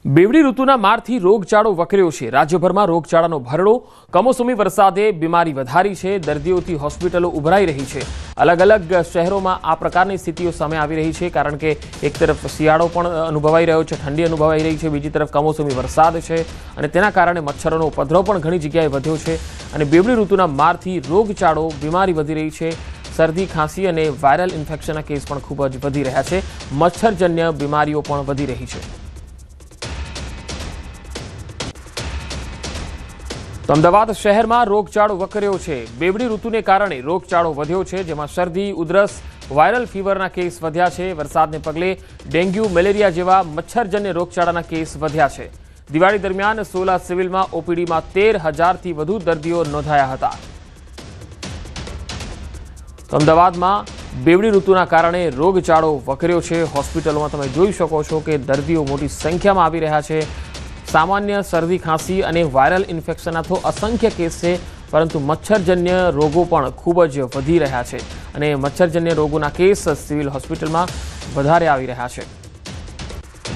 બેવડી ઋતુના મારથી રોગચાળો વકર્યો છે। રાજ્યભરમાં રોગચાળાનો ભરડો, કમોસમી વરસાદે બીમારી વધારી છે। દર્દીઓથી હોસ્પિટલો ઉભરાઈ રહી છે। અલગ અલગ શહેરોમાં આ પ્રકારની સ્થિતિઓ સામે આવી રહી છે, કારણ કે એક તરફ શિયાળો પણ અનુભવાઈ રહ્યો છે, ઠંડી અનુભવાઈ રહી છે, બીજી તરફ કમોસમી વરસાદ છે અને તેના કારણે મચ્છરોનો ઉપદ્રવ પણ ઘણી જગ્યાએ વધ્યો છે અને બેવડી ઋતુના મારથી રોગચાળો, બીમારી વધી રહી છે। શરદી, ખાંસી અને વાયરલ ઇન્ફેક્શનના કેસ પણ ખૂબ જ વધી રહ્યા છે। મચ્છરજન્ય બીમારીઓ પણ વધી રહી છે। તો અમદાવાદ શહેરમાં રોગચાળો વકર્યો છે। બેવડી ઋતુને કારણે રોગચાળો વધ્યો છે, જેમાં શરદી, ઉધરસ, વાયરલ ફીવરના કેસ વધ્યા છે। વરસાદને પગલે ડેન્ગ્યુ, મેલેરિયા જેવા મચ્છરજન્ય રોગચાળાના કેસ વધ્યા છે। દિવાળી દરમિયાન સોલા સિવિલમાં ઓપીડીમાં 13,000થી વધુ દર્દીઓ નોંધાયા હતા। તો અમદાવાદમાં બેવડી ઋતુના કારણે રોગચાળો વકર્યો છે। હોસ્પિટલોમાં તમે જોઈ શકો છો કે દર્દીઓ મોટી સંખ્યામાં આવી રહ્યા છે। સામાન્ય શરદી, ખાંસી અને વાયરલ ઇન્ફેક્શનના તો અસંખ્ય કેસ છે, પરંતુ મચ્છરજન્ય રોગો પણ ખૂબ જ વધી રહ્યા છે અને મચ્છરજન્ય રોગોના કેસ સિવિલ હોસ્પિટલમાં વધારે આવી રહ્યા છે।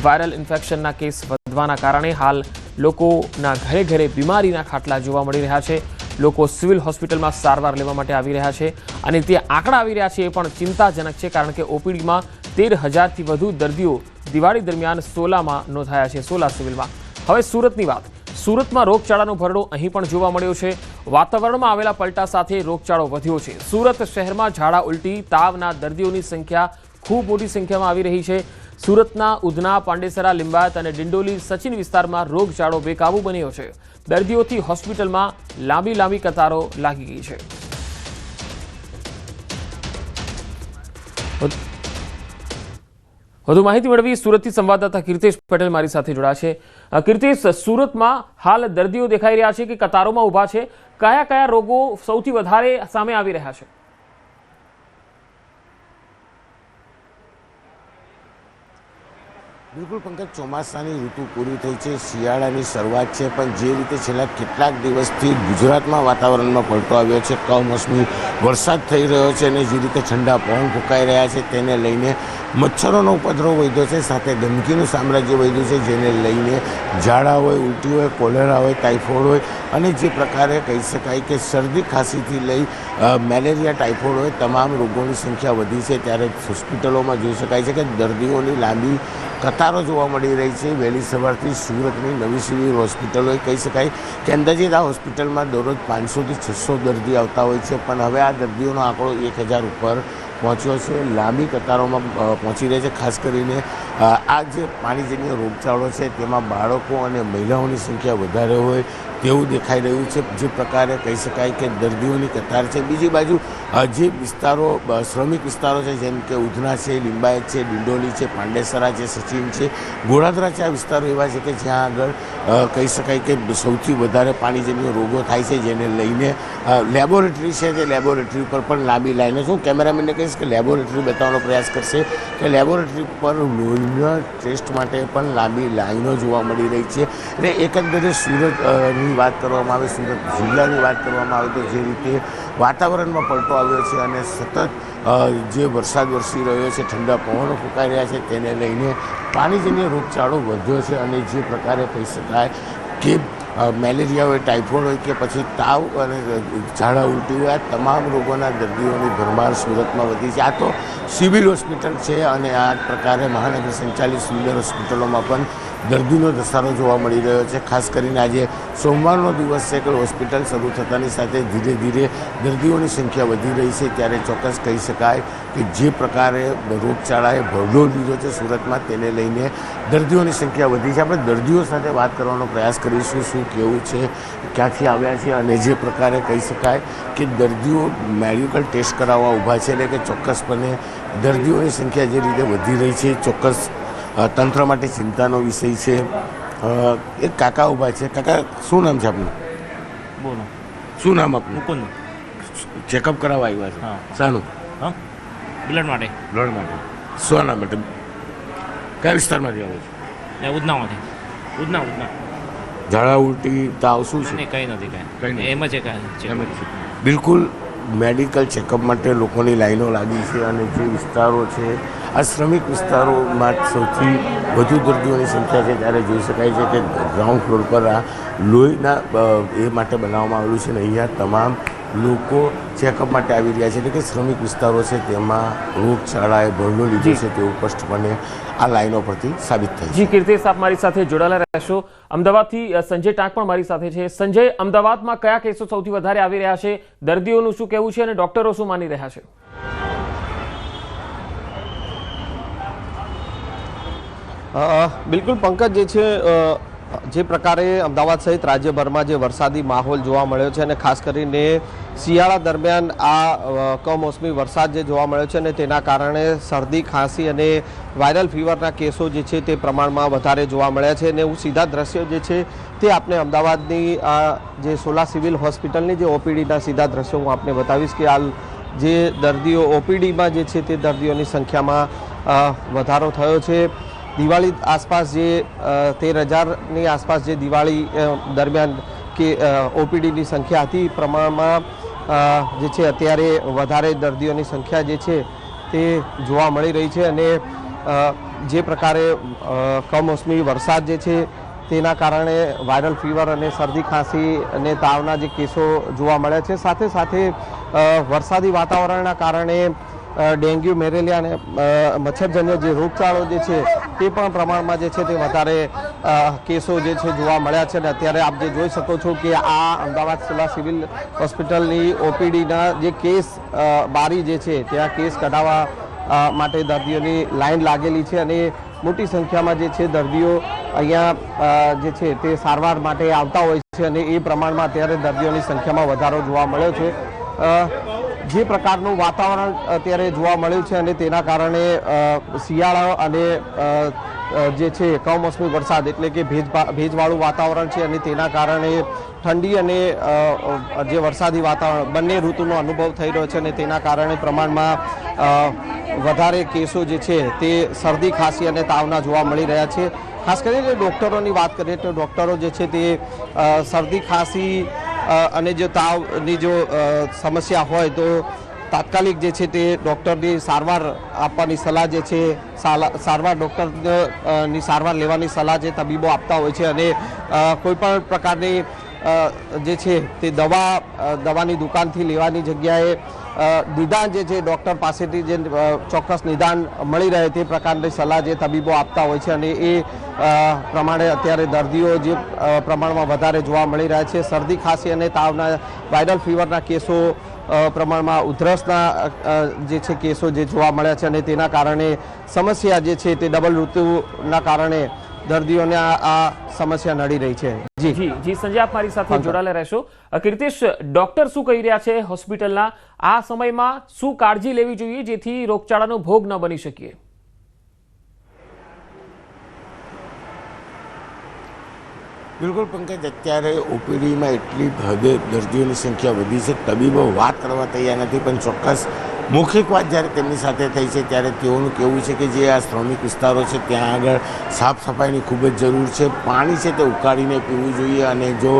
વાયરલ ઇન્ફેક્શનના કેસ વધવાના કારણે હાલ લોકોના ઘરે ઘરે બીમારીના ખાટલા જોવા મળી રહ્યા છે। લોકો સિવિલ હોસ્પિટલમાં સારવાર લેવા માટે આવી રહ્યા છે અને તે આંકડા આવી રહ્યા છે એ પણ ચિંતાજનક છે, કારણ કે ઓપીડીમાં 13,000થી વધુ દર્દીઓ દિવાળી દરમિયાન સોલામાં નોંધાયા છે, સોલા સિવિલમાં। હવે સુરતની વાત। સુરતમાં રોગચાળાનો ભરડો અહીં પણ જોવા મળ્યો છે। વાતાવરણમાં આવેલા પલટા સાથે રોગચાળો વધ્યો છે। સુરત શહેરમાં ઝાડા, ઉલટી, તાવના દર્દીઓની સંખ્યા ખૂબ મોટી સંખ્યામાં આવી રહી છે। સુરતના ઉધના, પાંડેસરા, લિંબાયત અને ડિંડોલી સચિન વિસ્તારમાં રોગચાળો બેકાબૂ બન્યો છે। દર્દીઓથી હોસ્પિટલમાં લાંબી કતારો લાગી ગઈ છે। વધુ માહિતી મેળવી સુરતથી સંવાદદાતા કીર્તેશ પટેલ મારી સાથે જોડાયા છે। કીર્તેશ, સુરતમાં હાલ દર્દીઓ દેખાઈ રહ્યા છે કે કતારોમાં ઊભા છે, કયા કયા રોગો સૌથી વધારે સામે આવી રહ્યા છે? બિલકુલ પંકજ, ચોમાસાની ઋતુ પૂરી થઈ છે, શિયાળાની શરૂઆત છે, પણ જે રીતે છેલ્લા કેટલાક દિવસથી ગુજરાતમાં વાતાવરણમાં પલટો આવ્યો છે, કમોસમી વરસાદ થઈ રહ્યો છે અને જે રીતે ઠંડા પવન ફૂંકાઈ રહ્યા છે તેને લઈને મચ્છરોનો ઉપદ્રવ વધ્યો છે, સાથે ગંદકીનું સામ્રાજ્ય વધ્યું છે, જેને લઈને ઝાડા હોય, ઉલટી હોય, કોલેરા હોય, ટાઇફોઇડ હોય અને જે પ્રકારે કહી શકાય કે શરદી, ખાંસીથી લઈ મેલેરિયા, ટાઇફોઇડ હોય, તમામ રોગોની સંખ્યા વધી છે। ત્યારે હોસ્પિટલોમાં જોઈ શકાય છે કે દર્દીઓની લાંબી કતારો જોવા મળી રહી છે। વહેલી સવારથી સુરતની નવી સિવિલ હોસ્પિટલોએ કહી શકાય કે અંદાજિત આ હોસ્પિટલમાં દરરોજ 500થી 600 દર્દી આવતા હોય છે, પણ હવે આ દર્દીઓનો આંકડો 1,000 ઉપર પહોંચ્યો છે। લાંબી કતારોમાં પહોંચી રહે છે। ખાસ કરીને આ જે પાણીજન્ય રોગચાળો છે તેમાં બાળકો અને મહિલાઓની સંખ્યા વધારે હોય તેવું દેખાઈ રહ્યું છે। જે પ્રકારે કહી શકાય કે દર્દીઓની કતાર છે। બીજી બાજુ જે વિસ્તારો, શ્રમિક વિસ્તારો છે, જેમ કે ઉધના છે, લિંબાયત છે, ડિંડોલી છે, પાંડેસરા છે, સચિન છે, ગોળાદરા છે, આ વિસ્તારો એવા છે કે જ્યાં આગળ કહી શકાય કે સૌથી વધારે પાણીજન્ય રોગો થાય છે, જેને લઈને લેબોરેટરી છે, તે લેબોરેટરી પર પણ લાંબી લાઈનો છે। હું કેમેરામેનને કહીશ કે લેબોરેટરી બતાવવાનો પ્રયાસ કરશે કે લેબોરેટરી પર લોહીના ટેસ્ટ માટે પણ લાંબી લાઈનો જોવા મળી રહી છે। અને એકંદરે સુરતની વાત કરવામાં આવે, સુરત જિલ્લાની વાત કરવામાં આવે તો જે રીતે વાતાવરણમાં પલટો આવ્યો છે અને સતત જે વરસાદ વરસી રહ્યો છે, ઠંડા પવનો ફૂંકાઈ રહ્યા છે, તેને લઈને પાણીજન્ય રોગચાળો વધ્યો છે અને જે પ્રકારે કહી શકાય કે મેલેરિયા હોય, ટાઇફોઇડ હોય કે પછી તાવ અને ઝાડા, ઉલટી હોય, આ તમામ રોગોના દર્દીઓની ભરમાર સુરતમાં વધી છે। આ તો સિવિલ હોસ્પિટલ છે અને આ પ્રકારે મહાનગર સંચાલિત સિવિલ હોસ્પિટલોમાં પણ દર્દીનો ધસારો જોવા મળી રહ્યો છે। ખાસ કરીને આજે સોમવારનો દિવસ છે કે હોસ્પિટલ શરૂ થતાની સાથે ધીરે ધીરે દર્દીઓની સંખ્યા વધી રહી છે, ત્યારે ચોક્કસ કહી શકાય કે જે પ્રકારે રોગચાળાએ ભરડો લીધો છે સુરતમાં, તેને લઈને દર્દીઓની સંખ્યા વધી છે। આપણે દર્દીઓ સાથે વાત કરવાનો પ્રયાસ કરીશું, શું કેવું છે, ક્યાંથી આવ્યા છે અને જે પ્રકારે કહી શકાય કે દર્દીઓ મેડિકલ ટેસ્ટ કરાવવા ઊભા છે, એટલે કે ચોક્કસપણે દર્દીઓની સંખ્યા જે રીતે વધી રહી છે ચોક્કસ તંત્ર માટે ચિંતાનો વિષય છે। એક કાકા ઊભા છે। કાકા, શું નામ છે આપનું? બોલો, શું નામ આપનું? મુકુંદ। ચેકઅપ કરાવવા આવ્યા છે? હા। શાનું? હા, બ્લડ માટે। બ્લડ માટે? શાના માટે? કયા વિસ્તારમાંથી આવો છો? ઉધનામાંથી। ઉધના ઝાડા, ઉલટી, તાવ શું છે? કંઈ નથી, કંઈ એમ જ છે। બિલકુલ મેડિકલ ચેકઅપ માટે લોકોની લાઈનો લાગી છે અને જે વિસ્તારો છે આ શ્રમિક વિસ્તારોમાં સૌથી વધુ દર્દીઓની સંખ્યા છે ત્યારે જોઈ શકાય છે કે ગ્રાઉન્ડ ફ્લોર પર આ લોહીના એ માટે બનાવવામાં આવેલું છે અને અહીંયા તમામ લોકો ચેકઅપ માટે આવી રહ્યા છે એટલે કે શ્રમિક વિસ્તારો છે તેમાં રોગચાળાએ ભરલો લીધો છે તેવું સ્પષ્ટપણે આ લાઈનો પરથી સાબિત થાય છે. જી કીર્તિશ, આપ મારી સાથે જોડાયેલા રહેશો. અમદાવાદથી સંજય ટાંક પણ મારી સાથે છે. સંજય, અમદાવાદમાં કયા કેસો સૌથી વધારે આવી રહ્યા છે, દર્દીઓનું શું કહેવું છે અને ડોક્ટરો શું માની રહ્યા છે? બિલકુલ પંકજ, જે પ્રકારે અમદાવાદ સહિત રાજ્યભરમાં જે વરસાદી માહોલ જોવા મળ્યો છે અને ખાસ કરીને શિયાળા દરમિયાન આ કમોસમી વરસાદ જે જોવા મળ્યો છે અને તેના કારણે શરદી, ખાંસી અને વાયરલ ફીવરના કેસો જે છે તે પ્રમાણમાં વધારે જોવા મળ્યા છે અને હું સીધા દ્રશ્યો જે છે તે આપને અમદાવાદની જે સોલા સિવિલ હોસ્પિટલની જે ઓપીડીના સીધા દ્રશ્યો હું આપને બતાવીશ કે હાલ જે દર્દીઓ ઓપીડીમાં જે છે તે દર્દીઓની સંખ્યામાં વધારો થયો છે. દિવાળી આસપાસ જે 13,000ની આસપાસ જે દિવાળી દરમિયાન કે ઓપીડીની સંખ્યા હતી પ્રમાણમાં જે છે અત્યારે વધારે દર્દીઓની સંખ્યા જે છે તે જોવા મળી રહી છે અને જે પ્રકારે કમોસમી વરસાદ જે છે તેના કારણે વાયરલ ફીવર અને શરદી, ખાંસી અને તાવના જે કેસો જોવા મળ્યા છે. સાથે સાથે વરસાદી વાતાવરણના કારણે ડેન્ગ્યુ, મેલેરિયા અને મચ્છરજન્ય જે રોગચાળો જે છે તે પણ પ્રમાણમાં જે છે તે વધારે કેસો જે છે જોવા મળ્યા છે અને અત્યારે આપ જે જોઈ શકો છો કે આ અમદાવાદ સોલા સિવિલ હોસ્પિટલની ઓપીડીના જે કેસ બારી જે છે ત્યાં કેસ કઢાવવા માટે દર્દીઓની લાઈન લાગેલી છે અને મોટી સંખ્યામાં જે છે દર્દીઓ અહીંયા જે છે તે સારવાર માટે આવતા હોય છે અને એ પ્રમાણમાં અત્યારે દર્દીઓની સંખ્યામાં વધારો જોવા મળ્યો છે. જે પ્રકારનું વાતાવરણ અત્યારે જોવા મળ્યું છે અને તેના કારણે શિયાળા અને જે છે કમોસમી વરસાદ એટલે કે ભેજવાળું વાતાવરણ છે અને તેના કારણે ઠંડી અને જે વરસાદી વાતાવરણ બંને ઋતુનો અનુભવ થઈ રહ્યો છે અને તેના કારણે પ્રમાણમાં વધારે કેસો જે છે તે શરદી, ખાંસી અને તાવના જોવા મળી રહ્યા છે. ખાસ કરીને ડૉક્ટરોની વાત કરીએ તો ડૉક્ટરો જે છે તે શરદી, ખાંસી અને જો તાવની જો સમસ્યા હોય તો તાત્કાલિક જે છે તે ડૉક્ટરની સારવાર આપવાની સલાહ જે છે સારવાર ડૉક્ટરની સારવાર લેવાની સલાહ જે તબીબો આપતા હોય છે અને કોઈપણ પ્રકારની જે છે તે દવાની દુકાનથી લેવાની જગ્યાએ નિદાન જે છે ડૉક્ટર પાસેથી જે ચોક્કસ નિદાન મળી રહે તે પ્રકારની સલાહ જે તબીબો આપતા હોય છે અને એ પ્રમાણે અત્યારે દર્દીઓ જે પ્રમાણમાં વધારે જોવા મળી રહ્યા છે. શરદી, ખાંસી અને તાવના વાયરલ ફીવરના કેસો પ્રમાણમાં ઉધરસના જે છે કેસો જે જોવા મળ્યા છે અને તેના કારણે સમસ્યા જે છે તે ડબલ ઋતુના કારણે દર્દીઓને આ સમસ્યા નડી રહી છે. જી સંજય, આપ મારી સાથે જોડાયેલા રહેશો. કીર્તિશ, ડોક્ટર શું કહી રહ્યા છે હોસ્પિટલના, આ સમયમાં શું કાળજી લેવી જોઈએ જેથી રોગચાળાનો ભોગ ન બની શકીએ? બિલકુલ પંકજ, અત્યારે ઓપીડીમાં એટલી હદે દર્દીઓની સંખ્યા વધી છે, તબીબો વાત કરવા તૈયાર નથી, પણ ચોક્કસ મૌખિક વાત જ્યારે તેમની સાથે થઈ છે ત્યારે તેઓનું કહેવું છે કે જે આ શ્રમિક વિસ્તારો છે ત્યાં આગળ સાફ સફાઈની ખૂબ જ જરૂર છે. પાણી છે તે ઉકાળીને પીવું જોઈએ અને જો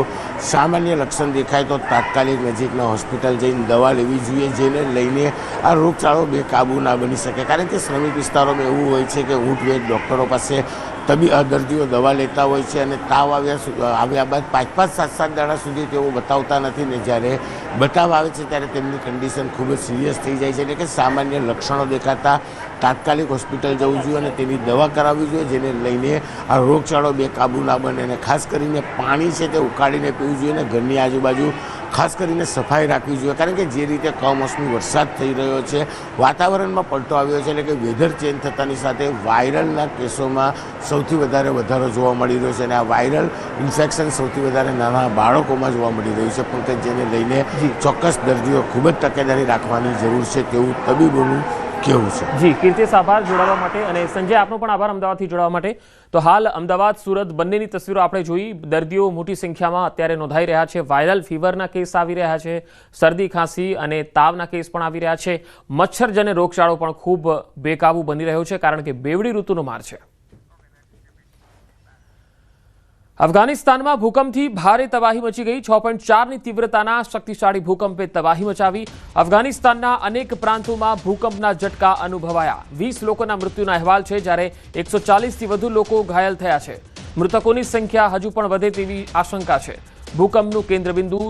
સામાન્ય લક્ષણ દેખાય તો તાત્કાલિક નજીકના હોસ્પિટલ જઈને દવા લેવી જોઈએ, જેને લઈને આ રોગચાળો બેકાબૂ ના બની શકે. કારણ કે શ્રમિક વિસ્તારોમાં એવું હોય છે કે ઊંટ વેઠ ડૉક્ટરો પાસે દર્દીઓ દવા લેતા હોય છે અને તાવ આવ્યા બાદ 5-5, 7-7 દાડા સુધી તેઓ બતાવતા નથી ને જ્યારે બતાવ આવે છે ત્યારે તેમની કન્ડિશન ખૂબ જ સિરિયસ થઈ જાય છે. એટલે કે સામાન્ય લક્ષણો દેખાતા તાત્કાલિક હોસ્પિટલ જવું જોઈએ અને તેની દવા કરાવવી જોઈએ, જેને લઈને આ રોગચાળો બેકાબૂ ના બને. અને ખાસ કરીને પાણી છે તે ઉકાળીને પીવું જોઈએ અને ઘરની આજુબાજુ ખાસ કરીને સફાઈ રાખવી જોઈએ. કારણ કે જે રીતે કમોસમી વરસાદ થઈ રહ્યો છે, વાતાવરણમાં પલટો આવ્યો છે, એટલે કે વેધર ચેન્જ થતાની સાથે વાયરલના કેસોમાં સૌથી વધારે વધારો જોવા મળી રહ્યો છે અને આ વાયરલ ઇન્ફેક્શન સૌથી વધારે નાના બાળકોમાં જોવા મળી રહ્યું છે. પણ જેને લઈને ચોક્કસ દર્દીઓ ખૂબ જ તકેદારી રાખવાની જરૂર છે તેવું તબીબોનું કેવું છે. જી કીર્તિશ, આભાર જોડાવા માટે. અને સંજય, આપનો પણ આભાર અમદાવાદથી જોડાવા માટે. તો હાલ અમદાવાદ, સુરત બંનેની તસવીરો આપણે જોઈ. દર્દીઓ મોટી સંખ્યામાં અત્યારે નોંધાઈ રહ્યા છે. વાયરલ ફીવરના કેસ આવી રહ્યા છે, શરદી, ખાંસી અને તાવના કેસ પણ આવી રહ્યા છે. મચ્છરજન્ય રોગચાળો પણ ખૂબ બેકાબુ બની રહ્યો છે કારણ કે બેવડી ઋતુનો માર છે. અફઘાનિસ્તાનમાં ભૂકંપથી ભારે તબાહી મચી ગઈ 6.4ની તીવ્રતાના શક્તિશાળી ભૂકંપે તબાહી મચાવી અફઘાનિસ્તાનના અનેક પ્રાંતોમાં ભૂકંપના ઝટકા અનુભવાયા 20 લોકોના મૃત્યુના અહેવાલ છે જ્યારે 140થી વધુ લોકો ઘાયલ થયા છે મૃતકોની સંખ્યા હજુ પણ વધે તેવી આશંકા છે ભૂકંપનું કેન્દ્રબિંદુ